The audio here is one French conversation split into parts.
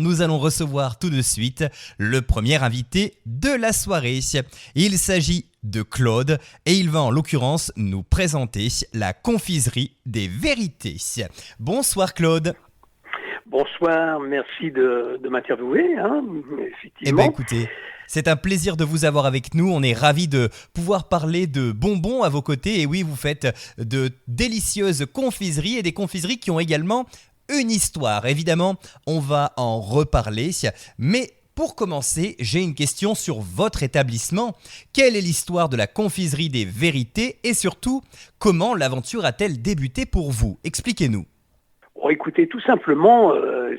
Nous allons recevoir tout de suite le premier invité de la soirée. Il s'agit de Claude et il va en l'occurrence nous présenter la confiserie des vérités. Bonsoir Claude. Bonsoir, merci de m'interviewer, Eh bien effectivement. écoutez, c'est un plaisir de vous avoir avec nous. On est ravis de pouvoir parler de bonbons à vos côtés. Et oui, vous faites de délicieuses confiseries et des confiseries qui ont également une histoire. Évidemment, on va en reparler. Mais pour commencer, j'ai une question sur votre établissement. Quelle est l'histoire de la confiserie des vérités et surtout, comment l'aventure a-t-elle débuté pour vous? Expliquez-nous. Bon, écoutez, tout simplement,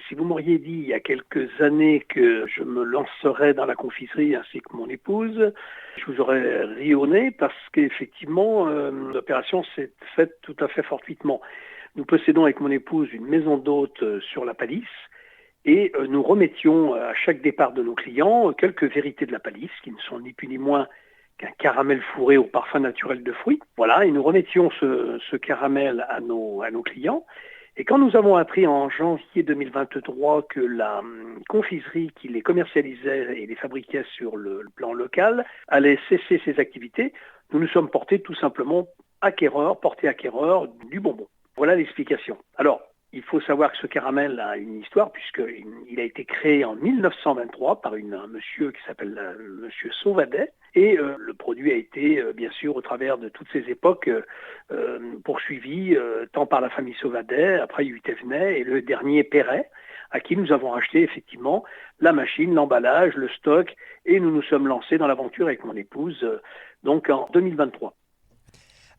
si vous m'auriez dit il y a quelques années que je me lancerais dans la confiserie ainsi que mon épouse, je vous aurais ri au nez parce qu'effectivement, l'opération s'est faite tout à fait fortuitement. Nous possédons avec mon épouse une maison d'hôte sur la Palisse et nous remettions à chaque départ de nos clients quelques vérités de la Palisse qui ne sont ni plus ni moins qu'un caramel fourré au parfum naturel de fruits. Voilà, et nous remettions ce caramel à nos clients. Et quand nous avons appris en janvier 2023 que la confiserie qui les commercialisait et les fabriquait sur le plan local allait cesser ses activités, nous nous sommes portés tout simplement portés acquéreurs du bonbon. Voilà l'explication. Alors, il faut savoir que ce caramel a une histoire puisqu'il a été créé en 1923 par un monsieur qui s'appelle monsieur Sauvadet. Et le produit a été, bien sûr, au travers de toutes ces époques, poursuivi tant par la famille Sauvadet, après il y a eu Thévenet et le dernier Perret, à qui nous avons acheté effectivement la machine, l'emballage, le stock, et nous nous sommes lancés dans l'aventure avec mon épouse, donc en 2023.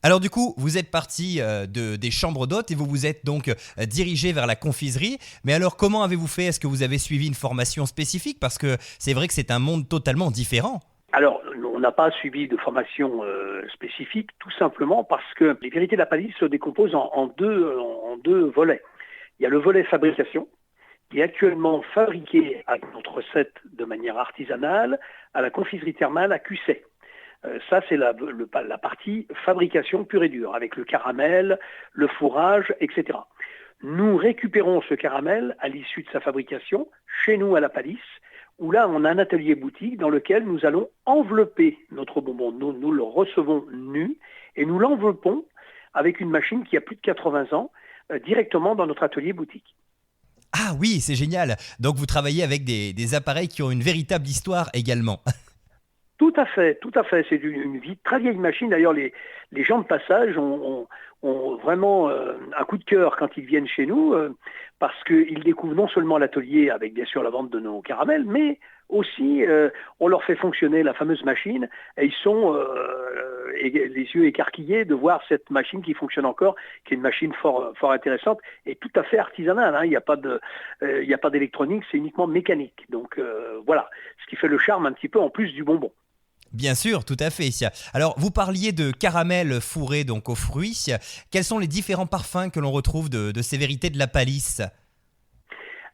Alors du coup, vous êtes parti des chambres d'hôtes et vous vous êtes donc dirigé vers la confiserie. Mais alors comment avez-vous fait? Est-ce que vous avez suivi une formation spécifique? Parce que c'est vrai que c'est un monde totalement différent. Alors, on n'a pas suivi de formation spécifique, tout simplement parce que les vérités de la Palisse se décomposent en deux volets. Il y a le volet fabrication, qui est actuellement fabriqué avec notre recette de manière artisanale à la confiserie thermale à Cusset. Ça, c'est la partie fabrication pure et dure, avec le caramel, le fourrage, etc. Nous récupérons ce caramel à l'issue de sa fabrication, chez nous à la Palisse, où là, on a un atelier boutique dans lequel nous allons envelopper notre bonbon. Nous le recevons nu et nous l'enveloppons avec une machine qui a plus de 80 ans, directement dans notre atelier boutique. Ah oui, c'est génial. Donc vous travaillez avec des appareils qui ont une véritable histoire également. Tout à fait, tout à fait. C'est une très vieille machine. D'ailleurs, les gens de passage ont vraiment un coup de cœur quand ils viennent chez nous parce qu'ils découvrent non seulement l'atelier avec bien sûr la vente de nos caramels, mais aussi on leur fait fonctionner la fameuse machine et ils sont les yeux écarquillés de voir cette machine qui fonctionne encore, qui est une machine fort intéressante et tout à fait artisanale. Il n'y a pas d'électronique, c'est uniquement mécanique. Donc voilà, ce qui fait le charme un petit peu en plus du bonbon. Bien sûr, tout à fait. Alors, vous parliez de caramel fourré donc aux fruits. Quels sont les différents parfums que l'on retrouve de ces vérités de la Palisse?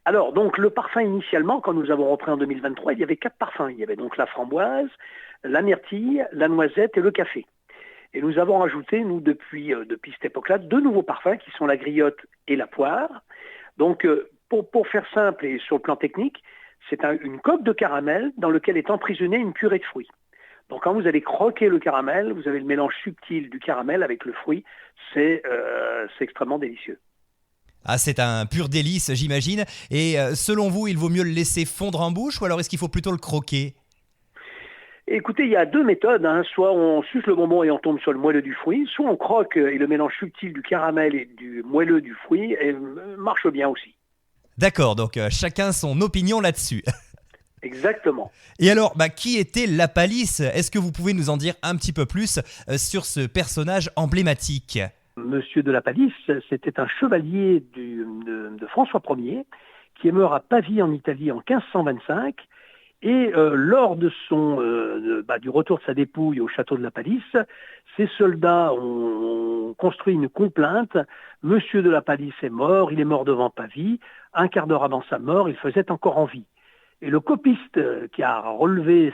Alors, donc, le parfum initialement, quand nous avons repris en 2023, il y avait 4 parfums. Il y avait donc la framboise, la myrtille, la noisette et le café. Et nous avons ajouté, nous, depuis cette époque-là, 2 nouveaux parfums qui sont la griotte et la poire. Donc, pour faire simple et sur le plan technique, c'est une coque de caramel dans laquelle est emprisonnée une purée de fruits. Donc quand vous allez croquer le caramel, vous avez le mélange subtil du caramel avec le fruit. C'est extrêmement délicieux. Ah, c'est un pur délice, j'imagine. Et selon vous, il vaut mieux le laisser fondre en bouche ou alors est-ce qu'il faut plutôt le croquer? Écoutez, il y a 2 méthodes. Soit on suce le bonbon et on tombe sur le moelleux du fruit, soit on croque et le mélange subtil du caramel et du moelleux du fruit marche bien aussi. D'accord, donc chacun son opinion là-dessus. Exactement. Et alors, qui était la Palisse? Est-ce que vous pouvez nous en dire un petit peu plus sur ce personnage emblématique? Monsieur de la Palisse, c'était un chevalier de François Ier qui est mort à Pavie en Italie en 1525. Et lors de du retour de sa dépouille au château de la Palisse, ses soldats ont construit une complainte. Monsieur de la Palisse est mort, il est mort devant Pavie. Un quart d'heure avant sa mort, il faisait encore en vie. Et le copiste qui a relevé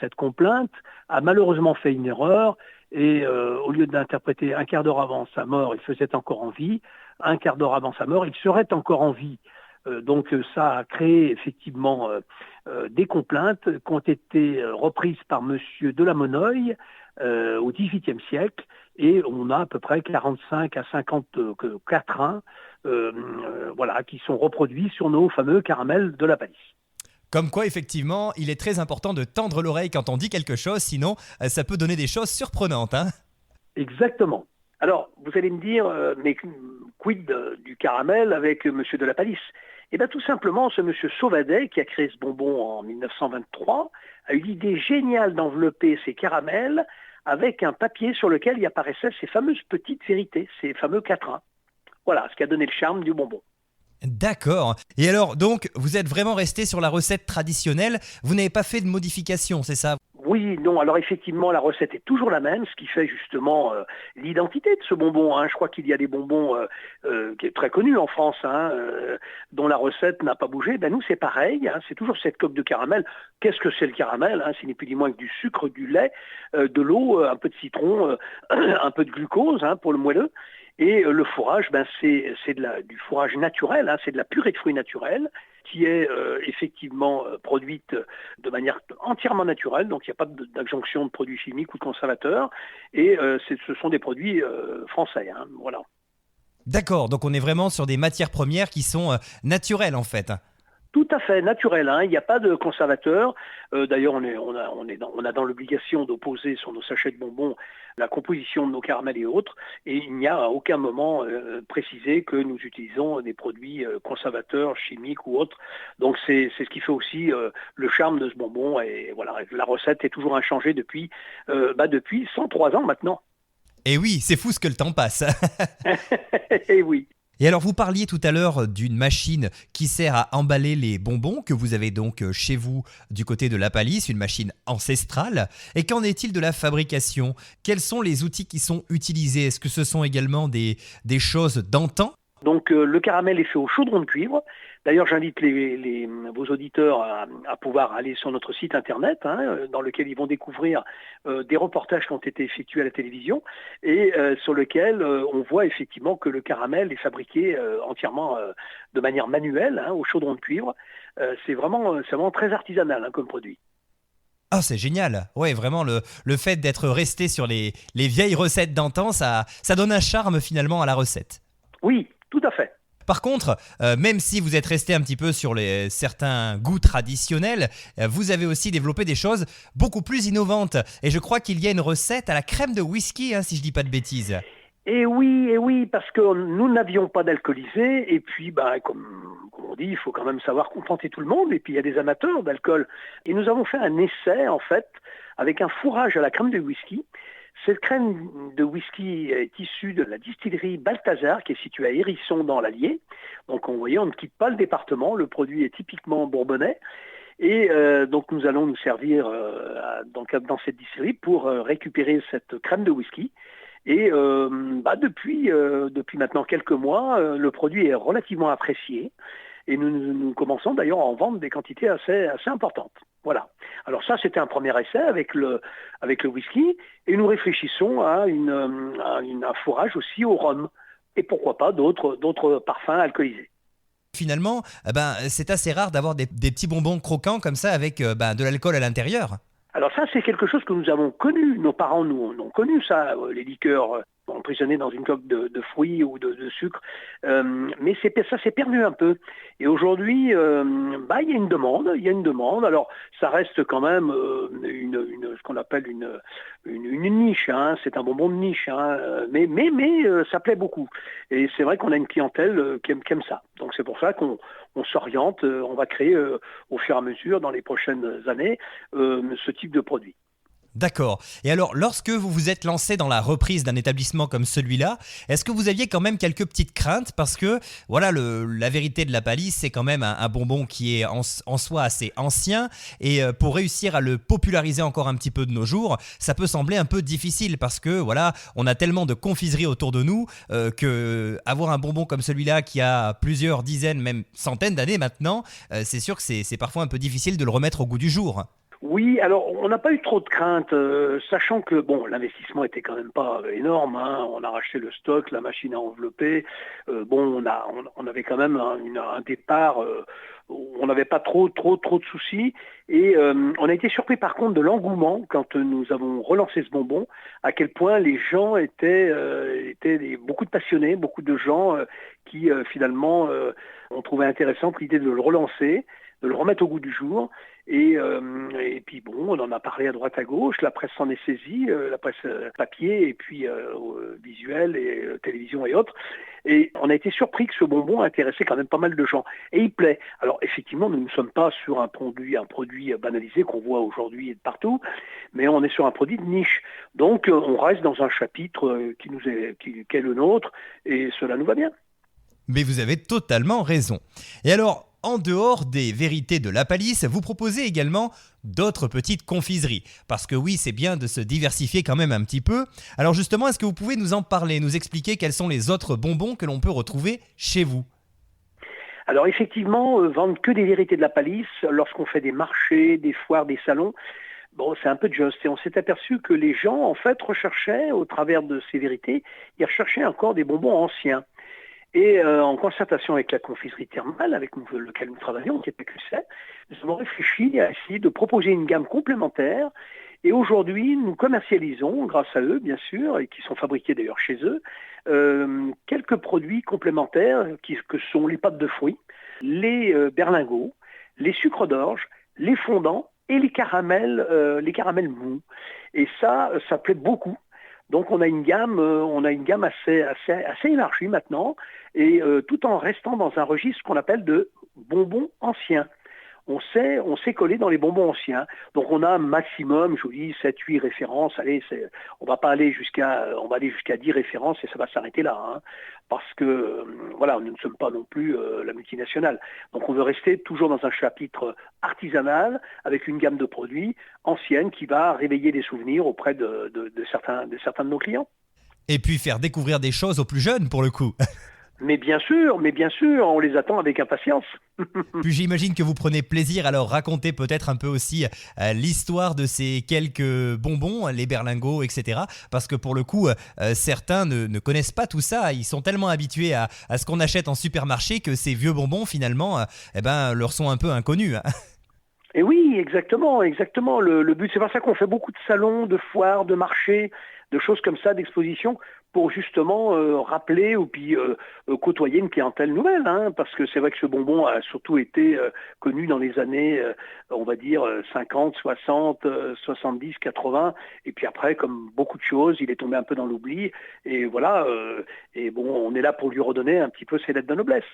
cette complainte a malheureusement fait une erreur et au lieu d'interpréter un quart d'heure avant sa mort, il faisait encore en vie, un quart d'heure avant sa mort, il serait encore en vie. Ça a créé effectivement des complaintes qui ont été reprises par Monsieur de la Monnoye au XVIIIe siècle, et on a à peu près 45 à 50 quatrains qui sont reproduits sur nos fameux caramels de la Palisse. Comme quoi, effectivement, il est très important de tendre l'oreille quand on dit quelque chose, sinon ça peut donner des choses surprenantes, hein. Exactement. Alors, vous allez me dire, mais quid du caramel avec Monsieur de la Palisse? Eh bien, tout simplement, ce Monsieur Sauvadet, qui a créé ce bonbon en 1923, a eu l'idée géniale d'envelopper ces caramels avec un papier sur lequel y apparaissaient ces fameuses petites vérités, ces fameux quatrains. Voilà, ce qui a donné le charme du bonbon. D'accord. Et alors, donc, vous êtes vraiment resté sur la recette traditionnelle, vous n'avez pas fait de modification, c'est ça? Oui, non, alors effectivement, la recette est toujours la même, ce qui fait justement l'identité de ce bonbon, hein. Je crois qu'il y a des bonbons qui est très connus en France, dont la recette n'a pas bougé. Ben nous, c'est pareil, hein, c'est toujours cette coque de caramel. Qu'est-ce que c'est le caramel, hein? C'est ni plus ni moins que du sucre, du lait, de l'eau, un peu de citron, un peu de glucose, hein, pour le moelleux. Et le fourrage, c'est du fourrage naturel, hein, c'est de la purée de fruits naturelle qui est effectivement produite de manière entièrement naturelle, donc il n'y a pas d'adjonction de produits chimiques ou de conservateurs, et ce sont des produits français, hein, voilà. D'accord, donc on est vraiment sur des matières premières qui sont naturelles en fait. Tout à fait naturel, hein. Il n'y a pas de conservateur. D'ailleurs, on a dans l'obligation d'opposer sur nos sachets de bonbons la composition de nos caramels et autres, et il n'y a à aucun moment précisé que nous utilisons des produits conservateurs, chimiques ou autres. Donc c'est ce qui fait aussi le charme de ce bonbon, et voilà, la recette est toujours inchangée depuis 103 ans maintenant. Et oui, c'est fou ce que le temps passe. Et oui. Et alors, vous parliez tout à l'heure d'une machine qui sert à emballer les bonbons que vous avez donc chez vous du côté de la Palisse, une machine ancestrale. Et qu'en est-il de la fabrication? Quels sont les outils qui sont utilisés? Est-ce que ce sont également des choses d'antan? Donc le caramel est fait au chaudron de cuivre. D'ailleurs, j'invite vos auditeurs à pouvoir aller sur notre site internet, hein, dans lequel ils vont découvrir des reportages qui ont été effectués à la télévision, et sur lequel on voit effectivement que le caramel est fabriqué entièrement de manière manuelle, hein, au chaudron de cuivre. C'est vraiment très artisanal, hein, comme produit. Ah, c'est génial. Ouais, vraiment, le fait d'être resté sur les vieilles recettes d'antan, ça donne un charme finalement à la recette. Oui, tout à fait. Par contre, même si vous êtes resté un petit peu sur certains goûts traditionnels, vous avez aussi développé des choses beaucoup plus innovantes. Et je crois qu'il y a une recette à la crème de whisky, hein, si je dis pas de bêtises. Et oui, parce que nous n'avions pas d'alcoolisé, et puis comme on dit, il faut quand même savoir contenter tout le monde, et puis il y a des amateurs d'alcool. Et nous avons fait un essai, en fait, avec un fourrage à la crème de whisky. Cette crème de whisky est issue de la distillerie Balthazar, qui est située à Hérisson dans l'Allier. Donc on ne quitte pas le département, le produit est typiquement bourbonnais. Et donc nous allons nous servir dans cette distillerie pour récupérer cette crème de whisky. Et depuis maintenant quelques mois, le produit est relativement apprécié. Et nous commençons d'ailleurs à en vendre des quantités assez importantes. Voilà. Alors ça, c'était un premier essai avec le whisky, et nous réfléchissons à un fourrage aussi au rhum, et pourquoi pas d'autres parfums alcoolisés. Finalement, c'est assez rare d'avoir des petits bonbons croquants comme ça avec de l'alcool à l'intérieur. Alors ça, c'est quelque chose que nous avons connu. Nos parents nous ont connu ça, les liqueurs emprisonnées dans une coque de fruits ou de sucre. Mais ça s'est perdu un peu. Et aujourd'hui, il y a une demande. Alors, ça reste quand même ce qu'on appelle une niche, hein. C'est un bonbon de niche, hein. Mais ça plaît beaucoup. Et c'est vrai qu'on a une clientèle qui aime ça. Donc c'est pour ça qu'on s'oriente, on va créer au fur et à mesure, dans les prochaines années, ce type de produit. D'accord. Et alors, lorsque vous vous êtes lancé dans la reprise d'un établissement comme celui-là, est-ce que vous aviez quand même quelques petites craintes? Parce que, voilà, la vérité de la Palisse, c'est quand même un bonbon qui est en soi assez ancien. Et pour réussir à le populariser encore un petit peu de nos jours, ça peut sembler un peu difficile parce que, voilà, on a tellement de confiseries autour de nous que avoir un bonbon comme celui-là qui a plusieurs dizaines, même centaines d'années maintenant, c'est sûr que c'est parfois un peu difficile de le remettre au goût du jour. Oui, alors on n'a pas eu trop de craintes, sachant que bon, l'investissement était quand même pas énorme, hein. On a racheté le stock, la machine à envelopper. Bon, on avait quand même un départ. Où on n'avait pas trop de soucis. Et on a été surpris par contre de l'engouement quand nous avons relancé ce bonbon, à quel point les gens étaient beaucoup de passionnés, beaucoup de gens qui finalement ont trouvé intéressante l'idée de le relancer, de le remettre au goût du jour. Et puis bon, on en a parlé à droite à gauche, la presse s'en est saisie, la presse papier et puis visuelle et télévision et autres. Et on a été surpris que ce bonbon intéressait quand même pas mal de gens. Et il plaît. Alors effectivement, nous ne sommes pas sur un produit banalisé qu'on voit aujourd'hui et de partout, mais on est sur un produit de niche. Donc on reste dans un chapitre qui est le nôtre et cela nous va bien. Mais vous avez totalement raison. Et alors, en dehors des vérités de la palisse, vous proposez également d'autres petites confiseries. Parce que oui, c'est bien de se diversifier quand même un petit peu. Alors justement, est-ce que vous pouvez nous en parler, nous expliquer quels sont les autres bonbons que l'on peut retrouver chez vous ? Alors effectivement, vendre que des vérités de la palisse, lorsqu'on fait des marchés, des foires, des salons, bon, c'est un peu juste. Et on s'est aperçu que les gens, en fait, recherchaient, au travers de ces vérités, ils recherchaient encore des bonbons anciens. Et en concertation avec la confiserie thermale, avec laquelle nous travaillons, qui est PQC, nous avons réfléchi à essayer de proposer une gamme complémentaire. Et aujourd'hui, nous commercialisons, grâce à eux, bien sûr, et qui sont fabriqués d'ailleurs chez eux, quelques produits complémentaires que sont les pâtes de fruits, les berlingots, les sucres d'orge, les fondants et les caramels mous. Et ça plaît beaucoup. Donc on a une gamme assez élargie maintenant, et tout en restant dans un registre qu'on appelle de bonbons anciens. On sait coller dans les bonbons anciens. Donc on a un maximum, je vous dis, 7-8 références. Allez, on va aller jusqu'à 10 références et ça va s'arrêter là. Hein, parce que voilà, nous ne sommes pas non plus la multinationale. Donc on veut rester toujours dans un chapitre artisanal avec une gamme de produits ancienne qui va réveiller des souvenirs auprès de certains de nos clients. Et puis faire découvrir des choses aux plus jeunes pour le coup. Mais bien sûr, on les attend avec impatience. Puis j'imagine que vous prenez plaisir à leur raconter peut-être un peu aussi l'histoire de ces quelques bonbons, les berlingots, etc. Parce que pour le coup, certains ne connaissent pas tout ça. Ils sont tellement habitués à ce qu'on achète en supermarché que ces vieux bonbons, finalement, leur sont un peu inconnus. Et oui, exactement. Le but, c'est pour ça qu'on fait beaucoup de salons, de foires, de marchés, de choses comme ça, d'expositions, pour justement rappeler ou puis côtoyer une clientèle nouvelle. Hein, parce que c'est vrai que ce bonbon a surtout été connu dans les années, on va dire, 50, 60, 70, 80. Et puis après, comme beaucoup de choses, il est tombé un peu dans l'oubli. Et voilà, et bon, on est là pour lui redonner un petit peu ses lettres de noblesse.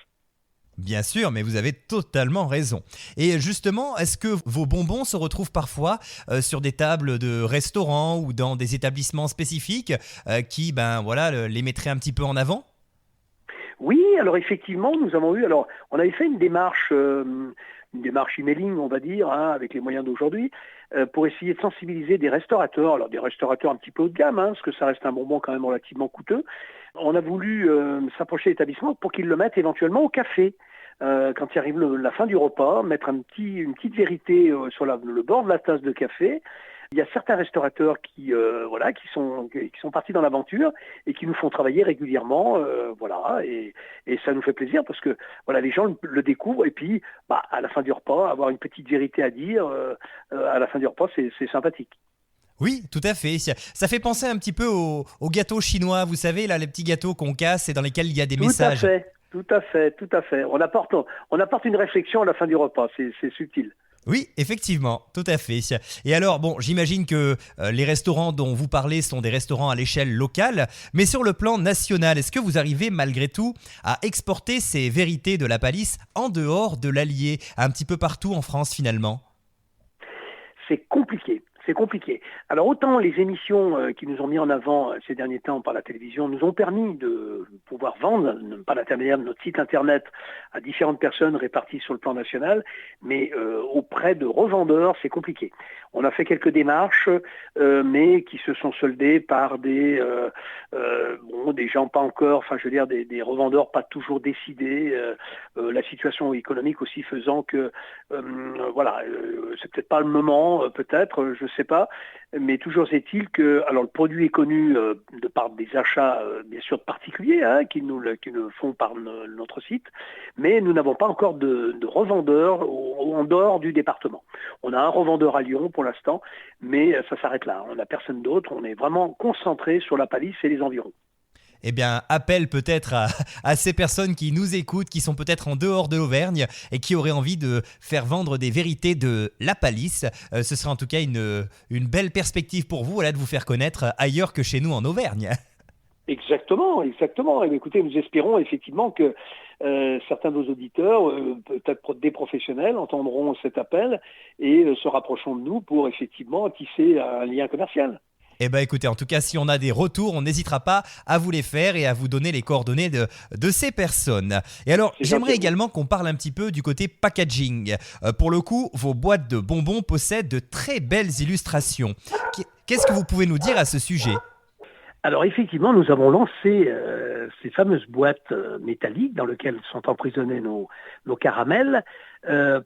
Bien sûr, mais vous avez totalement raison. Et justement, est-ce que vos bonbons se retrouvent parfois sur des tables de restaurants ou dans des établissements spécifiques qui, les mettraient un petit peu en avant ? Oui, alors effectivement, on avait fait une démarche emailing, on va dire, hein, avec les moyens d'aujourd'hui, pour essayer de sensibiliser des restaurateurs, alors des restaurateurs un petit peu haut de gamme, hein, parce que ça reste un bonbon quand même relativement coûteux. On a voulu s'approcher de l'établissement pour qu'ils le mettent éventuellement au café. Quand il arrive la fin du repas, mettre une petite vérité sur le bord de la tasse de café. Il y a certains restaurateurs qui sont partis dans l'aventure et qui nous font travailler régulièrement, et ça nous fait plaisir parce que voilà, les gens le découvrent et puis à la fin du repas, avoir une petite vérité à dire à la fin du repas, c'est sympathique. Oui, tout à fait. Ça fait penser un petit peu aux gâteaux chinois, vous savez, là, les petits gâteaux qu'on casse et dans lesquels il y a des messages. Tout à fait. On apporte une réflexion à la fin du repas, c'est subtil. Oui, effectivement, tout à fait. Et alors, bon, j'imagine que les restaurants dont vous parlez sont des restaurants à l'échelle locale, mais sur le plan national, est-ce que vous arrivez malgré tout à exporter ces vérités de la palisse en dehors de l'Allier, un petit peu partout en France finalement ? C'est compliqué. C'est compliqué. Alors autant les émissions qui nous ont mis en avant ces derniers temps par la télévision nous ont permis de pouvoir vendre, par l'intermédiaire de notre site internet, à différentes personnes réparties sur le plan national, mais auprès de revendeurs, c'est compliqué. On a fait quelques démarches, mais qui se sont soldées par des gens pas encore, enfin je veux dire des revendeurs pas toujours décidés, la situation économique aussi faisant que c'est peut-être pas le moment, peut-être, je sais pas, mais toujours est-il que, alors le produit est connu de par des achats bien sûr de particuliers qui nous le font par notre site, mais nous n'avons pas encore de revendeurs en dehors du département. On a un revendeur à Lyon pour l'instant, mais ça s'arrête là. On n'a personne d'autre. On est vraiment concentré sur la Palisse et les environs. Eh bien, appel peut-être à ces personnes qui nous écoutent, qui sont peut-être en dehors de l'Auvergne et qui auraient envie de faire vendre des vérités de la palisse. Ce serait en tout cas une belle perspective pour vous, de vous faire connaître ailleurs que chez nous en Auvergne. Exactement. Et écoutez, nous espérons effectivement que certains de vos auditeurs, peut-être des professionnels, entendront cet appel et se rapprocheront de nous pour effectivement tisser un lien commercial. Eh bien écoutez, en tout cas, si on a des retours, on n'hésitera pas à vous les faire et à vous donner les coordonnées de ces personnes. Et alors, j'aimerais également qu'on parle un petit peu du côté packaging. Pour le coup, vos boîtes de bonbons possèdent de très belles illustrations. Qu'est-ce que vous pouvez nous dire à ce sujet ? Alors effectivement, nous avons lancé ces fameuses boîtes métalliques dans lesquelles sont emprisonnés nos caramels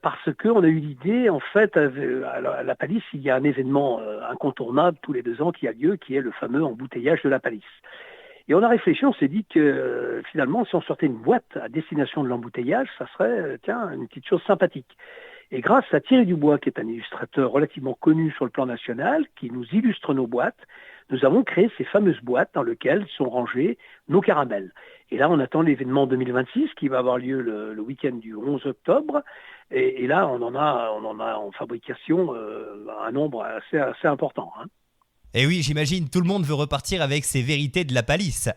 parce qu'on a eu l'idée, en fait, à la Palisse, il y a un événement incontournable tous les 2 ans qui a lieu, qui est le fameux embouteillage de la Palisse. Et on a réfléchi, on s'est dit que finalement, si on sortait une boîte à destination de l'embouteillage, ça serait une petite chose sympathique. Et grâce à Thierry Dubois, qui est un illustrateur relativement connu sur le plan national, qui nous illustre nos boîtes, nous avons créé ces fameuses boîtes dans lesquelles sont rangés nos caramels. Et là, on attend l'événement 2026 qui va avoir lieu le week-end du 11 octobre. Et là, on en a en fabrication un nombre assez important. Et oui, j'imagine, tout le monde veut repartir avec ses vérités de la palisse.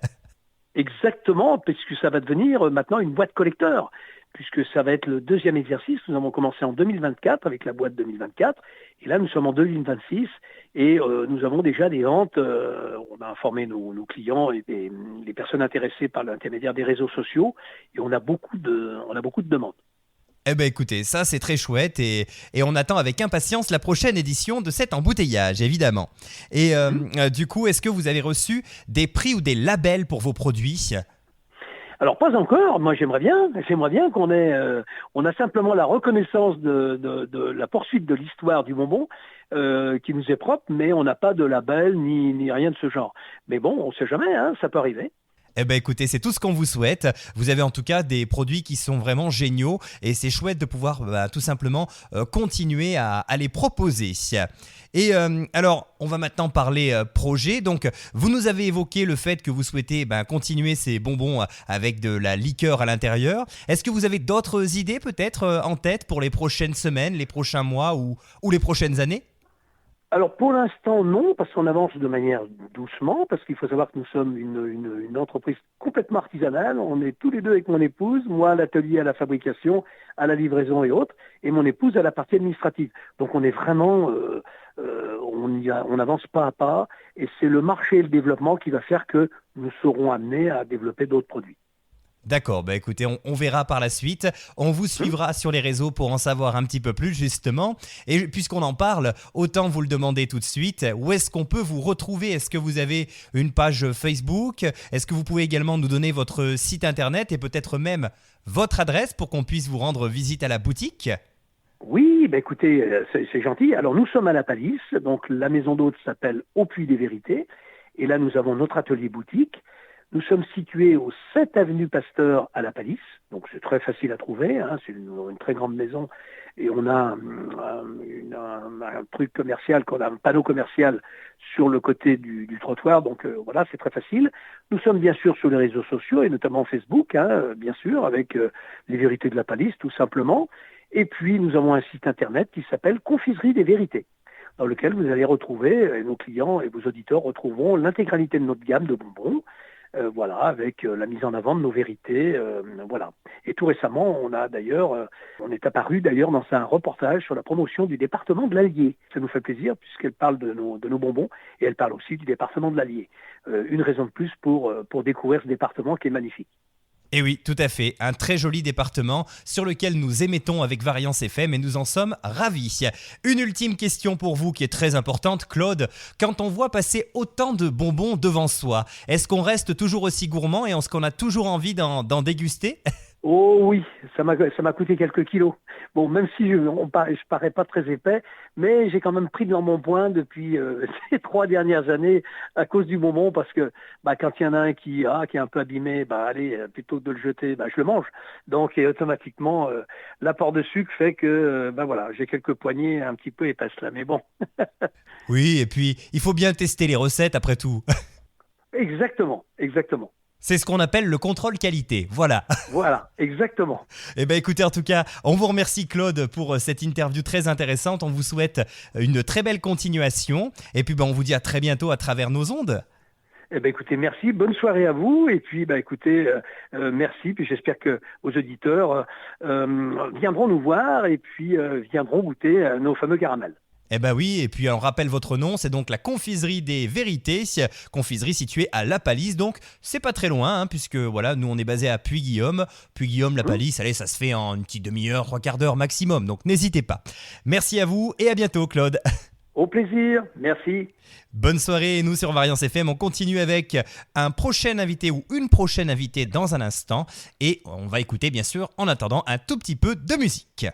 Exactement, puisque ça va devenir maintenant une boîte collecteur, puisque ça va être le 2e exercice. Nous avons commencé en 2024 avec la boîte 2024, et là nous sommes en 2026, et nous avons déjà des ventes. On a informé nos clients et les personnes intéressées par l'intermédiaire des réseaux sociaux, et on a beaucoup de demandes. Eh bien écoutez, ça c'est très chouette et on attend avec impatience la prochaine édition de cet embouteillage, évidemment. Et du coup, est-ce que vous avez reçu des prix ou des labels pour vos produits ? Alors pas encore, moi j'aimerais bien qu'on ait, on a simplement la reconnaissance de la poursuite de l'histoire du bonbon qui nous est propre, mais on n'a pas de label ni rien de ce genre. Mais bon, on ne sait jamais, ça peut arriver. Eh bien écoutez, c'est tout ce qu'on vous souhaite. Vous avez en tout cas des produits qui sont vraiment géniaux et c'est chouette de pouvoir tout simplement continuer à les proposer. Et alors, on va maintenant parler projet. Donc, vous nous avez évoqué le fait que vous souhaitez continuer ces bonbons avec de la liqueur à l'intérieur. Est-ce que vous avez d'autres idées peut-être en tête pour les prochaines semaines, les prochains mois ou les prochaines années ? Alors pour l'instant non, parce qu'on avance de manière doucement, parce qu'il faut savoir que nous sommes une entreprise complètement artisanale. On est tous les deux avec mon épouse, moi à l'atelier, à la fabrication, à la livraison et autres, et mon épouse à la partie administrative. Donc on est vraiment, on avance pas à pas, et c'est le marché et le développement qui va faire que nous serons amenés à développer d'autres produits. D'accord, écoutez, on verra par la suite. On vous suivra sur les réseaux pour en savoir un petit peu plus justement. Et puisqu'on en parle, autant vous le demander tout de suite. Où est-ce qu'on peut vous retrouver ? Est-ce que vous avez une page Facebook ? Est-ce que vous pouvez également nous donner votre site internet et peut-être même votre adresse pour qu'on puisse vous rendre visite à la boutique ? Oui, écoutez, c'est gentil. Alors nous sommes à la Palisse, donc la maison d'hôte s'appelle Au Puy des Vérités. Et là nous avons notre atelier boutique. Nous sommes situés au 7 avenue Pasteur à la Palisse, donc c'est très facile à trouver, c'est une très grande maison et on a un truc commercial, qu'on a un panneau commercial sur le côté du trottoir, donc voilà, c'est très facile. Nous sommes bien sûr sur les réseaux sociaux et notamment Facebook, bien sûr, avec les vérités de la Palisse tout simplement, et puis nous avons un site internet qui s'appelle Confiserie des Vérités, dans lequel vous allez retrouver, et nos clients et vos auditeurs retrouveront l'intégralité de notre gamme de bonbons, voilà, avec la mise en avant de nos vérités, voilà. Et tout récemment, on est apparu d'ailleurs dans un reportage sur la promotion du département de l'Allier. Ça nous fait plaisir puisqu'elle parle de nos bonbons et elle parle aussi du département de l'Allier. Une raison de plus pour découvrir ce département qui est magnifique. Et oui, tout à fait, un très joli département sur lequel nous émettons avec Variance FM et nous en sommes ravis. Une ultime question pour vous qui est très importante, Claude. Quand on voit passer autant de bonbons devant soi, est-ce qu'on reste toujours aussi gourmand et est-ce qu'on a toujours envie d'en déguster ? Oh oui, ça m'a coûté quelques kilos. Bon, même si je parais pas très épais, mais j'ai quand même pris de l'embonpoint depuis ces 3 dernières années à cause du bonbon, parce que quand il y en a un qui est un peu abîmé, allez, plutôt que de le jeter, je le mange. Donc et automatiquement, l'apport de sucre fait que voilà, j'ai quelques poignées un petit peu épaisses là, mais bon. Oui, et puis il faut bien tester les recettes après tout. Exactement, exactement. C'est ce qu'on appelle le contrôle qualité, voilà. Voilà, exactement. Eh bien écoutez, en tout cas, on vous remercie Claude pour cette interview très intéressante. On vous souhaite une très belle continuation. Et puis on vous dit à très bientôt à travers nos ondes. Eh ben écoutez, merci, bonne soirée à vous. Et puis écoutez, merci. Puis j'espère que vos auditeurs viendront nous voir et puis viendront goûter nos fameux caramels. Eh ben oui, et puis on rappelle votre nom, c'est donc la Confiserie des Vérités, confiserie située à La Palisse, donc c'est pas très loin, puisque voilà, nous on est basé à Puy-Guillaume, La Palisse, allez, ça se fait en une petite demi-heure, 3/4 d'heure maximum, donc n'hésitez pas. Merci à vous et à bientôt Claude. Au plaisir, merci. Bonne soirée, et nous sur Variance FM, on continue avec un prochain invité ou une prochaine invitée dans un instant, et on va écouter bien sûr en attendant un tout petit peu de musique.